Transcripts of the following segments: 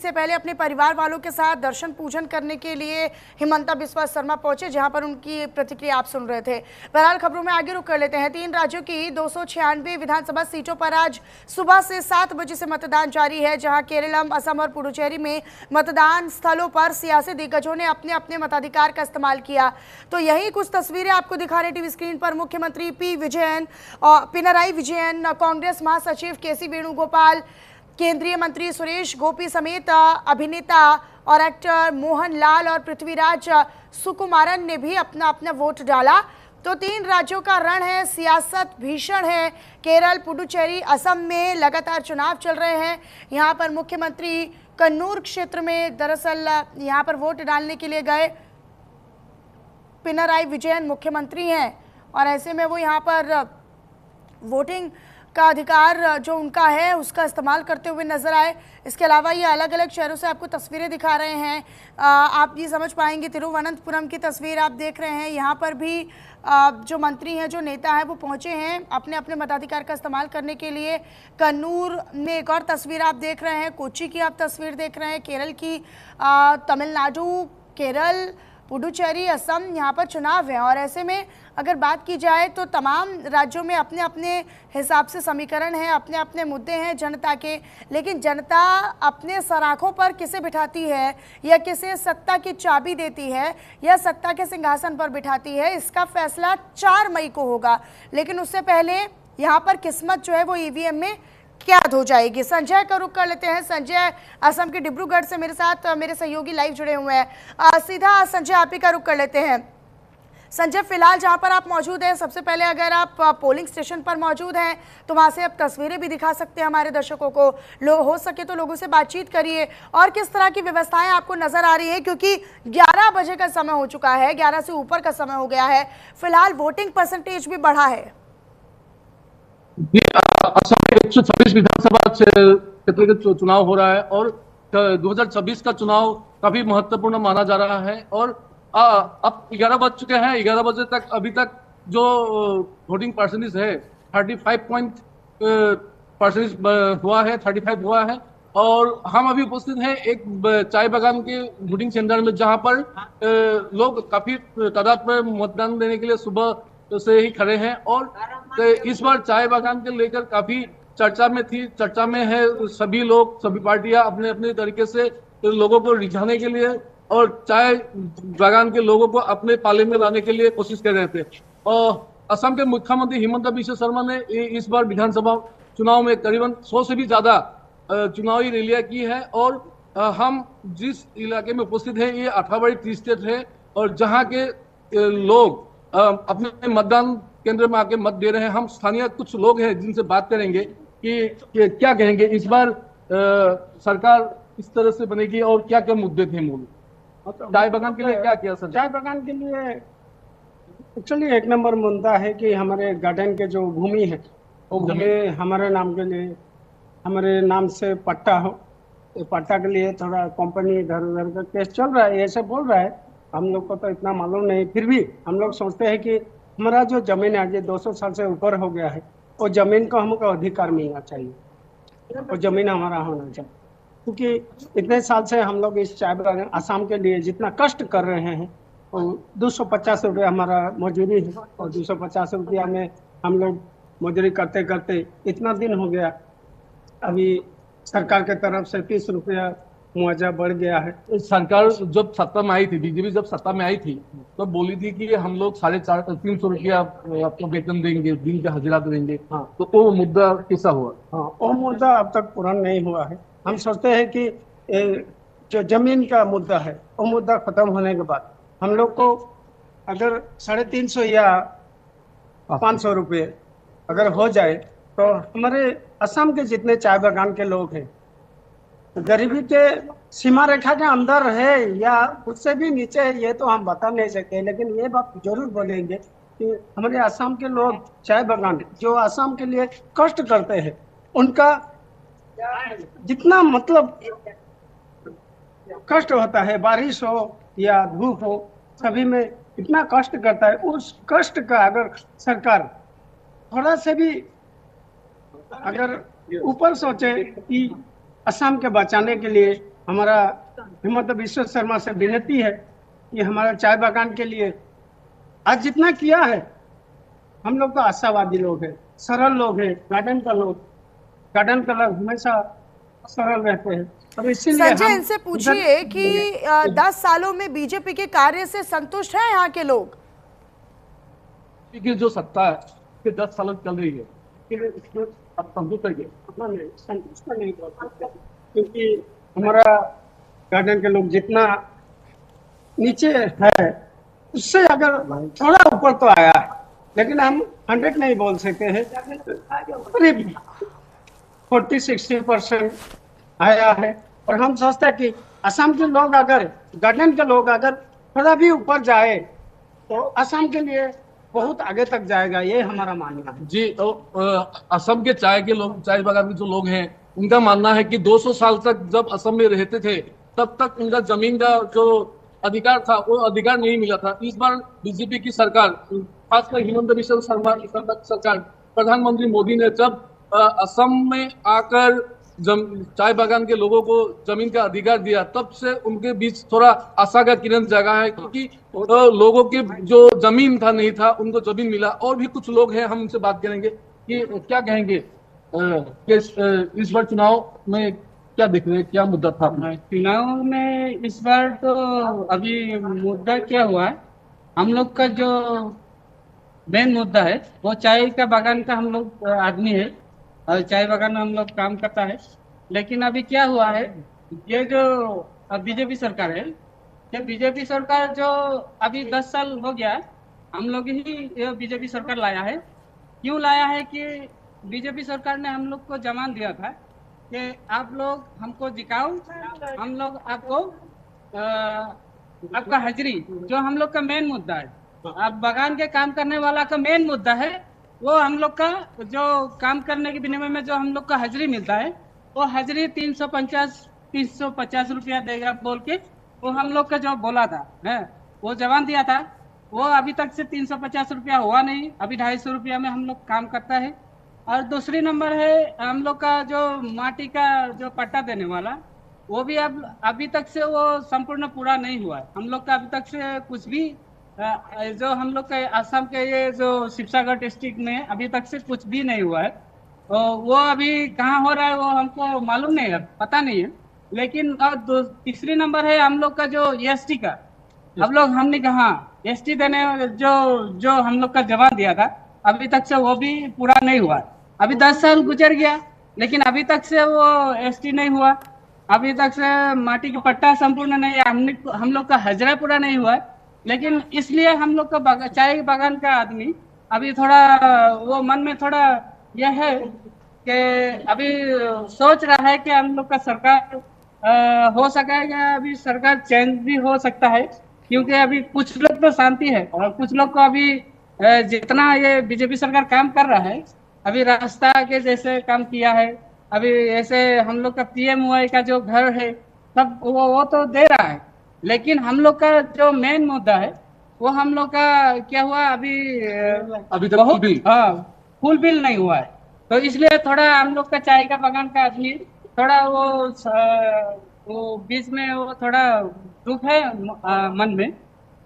से पहले अपने परिवार वालों के साथ दर्शन पूजन करने के लिए हिमंता बिस्वा शर्मा पहुंचे, जहां पर उनकी प्रतिक्रिया आप सुन रहे थे। बहरहाल खबरों में आगे रुख कर लेते हैं। 3 राज्यों की 296 विधानसभा सीटों पर आज सुबह से 7 बजे से मतदान जारी है, जहां केरलम, असम और पुडुचेरी में मतदान स्थलों पर सियासी दिग्गजों ने अपने अपने मताधिकार का इस्तेमाल किया। तो यही कुछ तस्वीरें आपको दिखा रहे टीवी स्क्रीन पर। मुख्यमंत्री पिनराई विजयन, कांग्रेस महासचिव केसी वेणुगोपाल, केंद्रीय मंत्री सुरेश गोपी समेत अभिनेता और एक्टर मोहन लाल और पृथ्वीराज सुकुमारन ने भी अपना अपना वोट डाला। तो 3 राज्यों का रण है, सियासत भीषण है। केरल, पुडुचेरी, असम में लगातार चुनाव चल रहे हैं। यहाँ पर मुख्यमंत्री कन्नूर क्षेत्र में दरअसल यहाँ पर वोट डालने के लिए गए। पिनराई विजयन मुख्यमंत्री हैं और ऐसे में वो यहाँ पर वोटिंग का अधिकार जो उनका है उसका इस्तेमाल करते हुए नजर आए। इसके अलावा ये अलग अलग शहरों से आपको तस्वीरें दिखा रहे हैं। आप ये समझ पाएंगे, तिरुवनंतपुरम की तस्वीर आप देख रहे हैं। यहाँ पर भी जो मंत्री हैं, जो नेता हैं, वो पहुँचे हैं अपने अपने मताधिकार का इस्तेमाल करने के लिए। कन्नूर में एक और तस्वीर आप देख रहे हैं, कोच्चि की आप तस्वीर देख रहे हैं, केरल की, तमिलनाडु, केरल, पुडुचेरी, असम, यहाँ पर चुनाव है। और ऐसे में अगर बात की जाए तो तमाम राज्यों में अपने अपने हिसाब से समीकरण हैं, अपने अपने मुद्दे हैं जनता के, लेकिन जनता अपने सराखों पर किसे बिठाती है या किसे सत्ता की चाबी देती है या सत्ता के सिंहासन पर बिठाती है, इसका फैसला 4 मई को होगा। लेकिन उससे पहले यहाँ पर किस्मत जो है वो ईवीएम में कैद हो जाएगी। संजय का रुख कर लेते हैं। संजय असम के डिब्रूगढ़ से मेरे साथ मेरे सहयोगी लाइव जुड़े हुए हैं। सीधा संजय आप ही का रुख कर लेते हैं। संजय, फिलहाल जहां पर आप मौजूद हैं, सबसे पहले अगर आप पोलिंग स्टेशन पर मौजूद हैं तो वहां से आप तस्वीरें भी दिखा सकते हैं हमारे दर्शकों को। हो सके तो लोगों से बातचीत करिए और किस तरह की व्यवस्थाएं आपको नजर आ रही है, क्योंकि 11 बजे का समय हो चुका है, 11 से ऊपर का समय हो गया है। फिलहाल वोटिंग परसेंटेज भी बढ़ा है। असम में 126 विधानसभा क्षेत्र का चुनाव हो रहा है और 2026 का चुनाव काफी महत्वपूर्ण माना जा रहा है। और अब 11 बज चुके हैं। 11 बजे तक अभी तक जो वोटिंग परसेंटेज है 35% हुआ है, 35 हुआ है। और हम अभी उपस्थित हैं एक चाय बागान के वोटिंग सेंटर में, जहां पर लोग काफी तादाद में मतदान देने के लिए सुबह से ही खड़े हैं। और इस बार चाय बागान के लेकर काफी चर्चा में थी, चर्चा में है। सभी लोग, सभी पार्टियां अपने अपने तरीके से लोगों को रिझाने के लिए और चाय बागान के लोगों को अपने पाले में लाने के लिए कोशिश कर रहे थे। और असम के मुख्यमंत्री हिमंता बिस्वा शर्मा ने इस बार विधानसभा चुनाव में करीबन 100 से भी ज्यादा चुनावी रैलियां की है। और हम जिस इलाके में उपस्थित है ये 18 टी स्टेट है, और जहाँ के लोग अपने मतदान केंद्र में आके मत दे रहे हैं। हम स्थानीय कुछ लोग हैं जिनसे बात करेंगे कि क्या कहेंगे इस बार सरकार किस तरह से बनेगी और क्या क्या मुद्दे थे मूल। चाय बागान के लिए क्या किया सर? चाय बागान के लिए एक्चुअली 1 नंबर मुद्दा है कि हमारे गार्डन के जो भूमि है वो भूमि हमारे नाम के लिए, हमारे नाम से पट्टा हो। तो पट्टा के लिए थोड़ा कंपनी इधर उधर का केस चल रहा है, ऐसे बोल रहा है। हम लोग को तो इतना मालूम नहीं, फिर भी हम लोग सोचते हैं कि हमारा जो जमीन है, जो 200 साल से ऊपर हो गया है, वो जमीन को हमको अधिकार मिलना चाहिए, वो जमीन हमारा होना चाहिए। क्योंकि इतने साल से हम लोग इस चाय बागान असम के लिए जितना कष्ट कर रहे हैं, और 250 रुपये हमारा मजदूरी है, और 250 रुपया में हम लोग मजदूरी करते करते इतना दिन हो गया। अभी सरकार के तरफ से 30 रुपया मुआवजा बढ़ गया है। सरकार जब सत्ता में आई थी, बीजेपी जब सत्ता में आई थी तो बोली थी कि हम लोग 350 रुपया आपको वेतन देंगे, दिन का हजिरा देंगे। हाँ, तो वो मुद्दा कैसा हुआ? हाँ, वो मुद्दा अब तक पूरा नहीं हुआ है। हम सोचते हैं कि जो जमीन का मुद्दा है वो मुद्दा खत्म होने के बाद हम लोग को अगर 350 या 500 रुपये अगर हो जाए तो हमारे असम के जितने चाय बागान के लोग हैं, गरीबी के सीमा रेखा के अंदर है या उससे भी नीचे है, ये तो हम बता नहीं सकते। लेकिन ये बात जरूर बोलेंगे कि हमारे असम के लोग चाय बागान जो असम के लिए कष्ट करते हैं, उनका जितना मतलब कष्ट होता है, बारिश हो या धूप हो, सभी में इतना कष्ट करता है। उस कष्ट का अगर सरकार थोड़ा से भी अगर ऊपर सोचे कि असम के बचाने के लिए हमारा हिमंत बिश्व शर्मा से विनती है कि हमारा चाय बागान के लिए आज जितना किया है, हम लोग तो आशावादी लोग हैं, सरल लोग हैं, गार्डन का लोग हमेशा सरल रहते हैं। और इसीलिए संजय, इनसे पूछिए कि 10 सालों में बीजेपी के कार्य से संतुष्ट हैं यहाँ के लोग? की जो सत्ता है कि 10 सालों चल रही है, अब संतुष्ट है? संतुष्ट नहीं बोल सकते, क्योंकि हमारा गार्डन के लोग जितना नीचे है उससे अगर थोड़ा ऊपर तो आया है, लेकिन हम 100 नहीं बोल सकते हैं, करीब 40-60% आया है। और हम सोचते हैं कि असम के लोग अगर, गार्डन के लोग अगर थोड़ा भी ऊपर जाए तो असम के लिए बहुत आगे तक जाएगा, ये हमारा मानना है। जी, असम के चाय के लोग, चाय बागान के जो लोग हैं, उनका मानना है कि 200 साल तक जब असम में रहते थे तब तक उनका जमीन का जो अधिकार था वो अधिकार नहीं मिला था। इस बार बीजेपी की सरकार, खासकर हिमंत बिश्व शर्मा की सरकार, प्रधानमंत्री मोदी ने जब असम में आकर चाय बागान के लोगों को जमीन का अधिकार दिया, तब से उनके बीच थोड़ा आशा का किरण जगा है, क्योंकि लोगों के जो जमीन था नहीं था उनको जमीन मिला। और भी कुछ लोग हैं, हम उनसे बात करेंगे कि क्या कहेंगे कि इस बार चुनाव में क्या देख रहे हैं, क्या मुद्दा था? चुनाव में इस बार तो अभी मुद्दा क्या हुआ है, हम लोग का जो मेन मुद्दा है वो चाय का बागान का हम लोग आदमी है और चाय बागान में हम लोग काम करता है। लेकिन अभी क्या हुआ है, ये जो बीजेपी सरकार है, ये बीजेपी सरकार जो अभी 10 साल हो गया, हम लोग ही ये बीजेपी सरकार लाया है। क्यों लाया है कि बीजेपी सरकार ने हम लोग को जमान दिया था कि आप लोग हमको दिखाओ, हम लोग आपको आपका हाजिरी, जो हम लोग का मेन मुद्दा है, आप बागान के काम करने वाला का मेन मुद्दा है, वो हम लोग का जो काम करने के विनिमय में जो हम लोग का हाजिरी मिलता है, वो हाजिरी 350 रुपया देगा बोल के वो हम लोग का जो बोला था है, वो जवान दिया था, वो अभी तक से 350 रुपया हुआ नहीं। अभी 250 रुपया में हम लोग काम करता है। और दूसरी नंबर है हम लोग का जो माटी का जो पट्टा देने वाला, वो भी अब अभी तक से वो संपूर्ण पूरा नहीं हुआ है। हम लोग का अभी तक से कुछ भी जो हम लोग के असम के ये जो शिवसागर डिस्ट्रिक्ट में अभी तक से कुछ भी नहीं हुआ है। तो वो अभी कहाँ हो रहा है वो हमको मालूम नहीं है, पता नहीं है। लेकिन तीसरी नंबर है हम लोग का जो एसटी का, अब लोग हमने कहा एसटी देने जो हम लोग का जवाब दिया था, अभी तक से वो भी पूरा नहीं हुआ। अभी 10 साल गुजर गया लेकिन अभी तक से वो एसटी नहीं हुआ, अभी तक से माटी का पट्टा संपूर्ण नहीं है, हम लोग का हजरा पूरा नहीं हुआ है। लेकिन इसलिए हम लोग का चाय बागान का आदमी अभी थोड़ा वो मन में थोड़ा यह है कि अभी सोच रहा है कि हम लोग का सरकार हो सकेगा, अभी सरकार चेंज भी हो सकता है, क्योंकि अभी कुछ लोग तो शांति है और कुछ लोग को अभी जितना ये बीजेपी सरकार काम कर रहा है, अभी रास्ता के जैसे काम किया है, अभी ऐसे हम लोग का PMY का जो घर है सब वो तो दे रहा है। लेकिन हम लोग का जो मेन मुद्दा है वो हम लोग का क्या हुआ, अभी तक फुल बिल नहीं हुआ है। तो इसलिए थोड़ा हम लोग का चाय का बागान का आदमी थोड़ा वो बीच में वो थोड़ा दुख है मन में।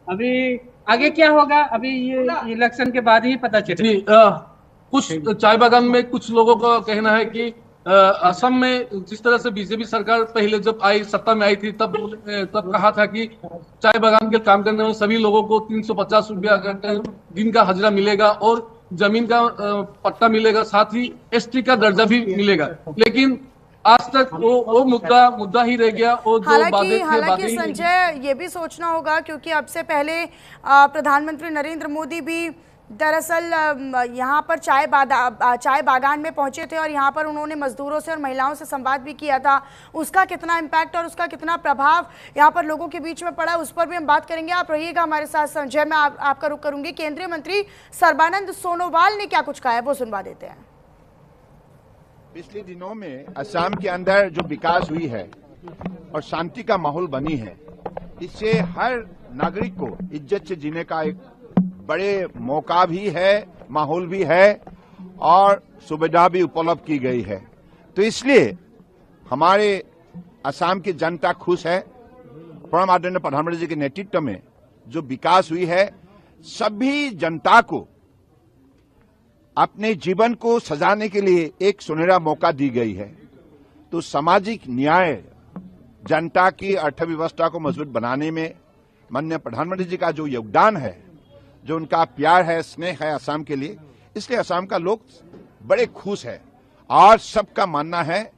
अभी आगे क्या होगा अभी ये इलेक्शन के बाद ही पता चलेगा। कुछ चाय बागान में कुछ लोगों का कहना है कि असम में जिस तरह से बीजेपी सरकार पहले जब सत्ता में आई थी तब कहा था कि चाय बागान के काम करने वाले सभी लोगों को 350 रुपया दिन का हजरा मिलेगा और जमीन का पट्टा मिलेगा, साथ ही एसटी का दर्जा भी मिलेगा। लेकिन आज तक वो मुद्दा ही रह गया। और जो हालांकि संजय ये भी सोचना होगा, क्योंकि अब से पहले प्रधानमंत्री नरेंद्र मोदी भी दरअसल यहाँ पर चाय बागान में पहुंचे थे और यहाँ पर उन्होंने मजदूरों से और महिलाओं से संवाद भी किया था। उसका कितना इम्पैक्ट और उसका कितना प्रभाव यहाँ पर लोगों के बीच में पड़ा, उस पर भी हम बात करेंगे। आप रहिएगा हमारे साथ। संजय, मैं आपका रुख करूंगी। केंद्रीय मंत्री सर्बानंद सोनोवाल ने क्या कुछ कहा है वो सुनवा देते हैं। पिछले दिनों में असम के अंदर जो विकास हुई है और शांति का माहौल बनी है, इससे हर नागरिक को इज्जत से जीने का एक बड़े मौका भी है, माहौल भी है और सुविधा भी उपलब्ध की गई है। तो इसलिए हमारे असम की जनता खुश है। परम आदरणीय प्रधानमंत्री जी के नेतृत्व में जो विकास हुई है, सभी जनता को अपने जीवन को सजाने के लिए एक सुनहरा मौका दी गई है। तो सामाजिक न्याय, जनता की अर्थव्यवस्था को मजबूत बनाने में माननीय प्रधानमंत्री जी का जो योगदान है, जो उनका प्यार है, स्नेह है असम के लिए, इसलिए असम का लोग बड़े खुश है। और सबका मानना है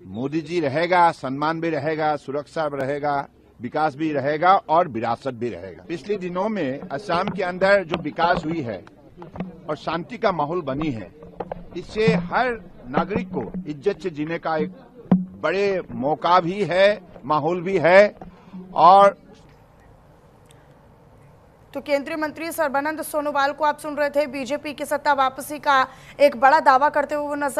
मोदी जी रहेगा, सम्मान भी रहेगा, सुरक्षा भी रहेगा, विकास भी रहेगा और विरासत भी रहेगा। पिछले दिनों में असम के अंदर जो विकास हुई है और शांति का माहौल बनी है, इससे हर नागरिक को इज्जत से जीने का एक बड़े मौका भी है, माहौल भी है। और तो केंद्रीय मंत्री सर्बानंद सोनोवाल को आप सुन रहे थे। बीजेपी की सत्ता वापसी का एक बड़ा दावा करते हुए वो नजर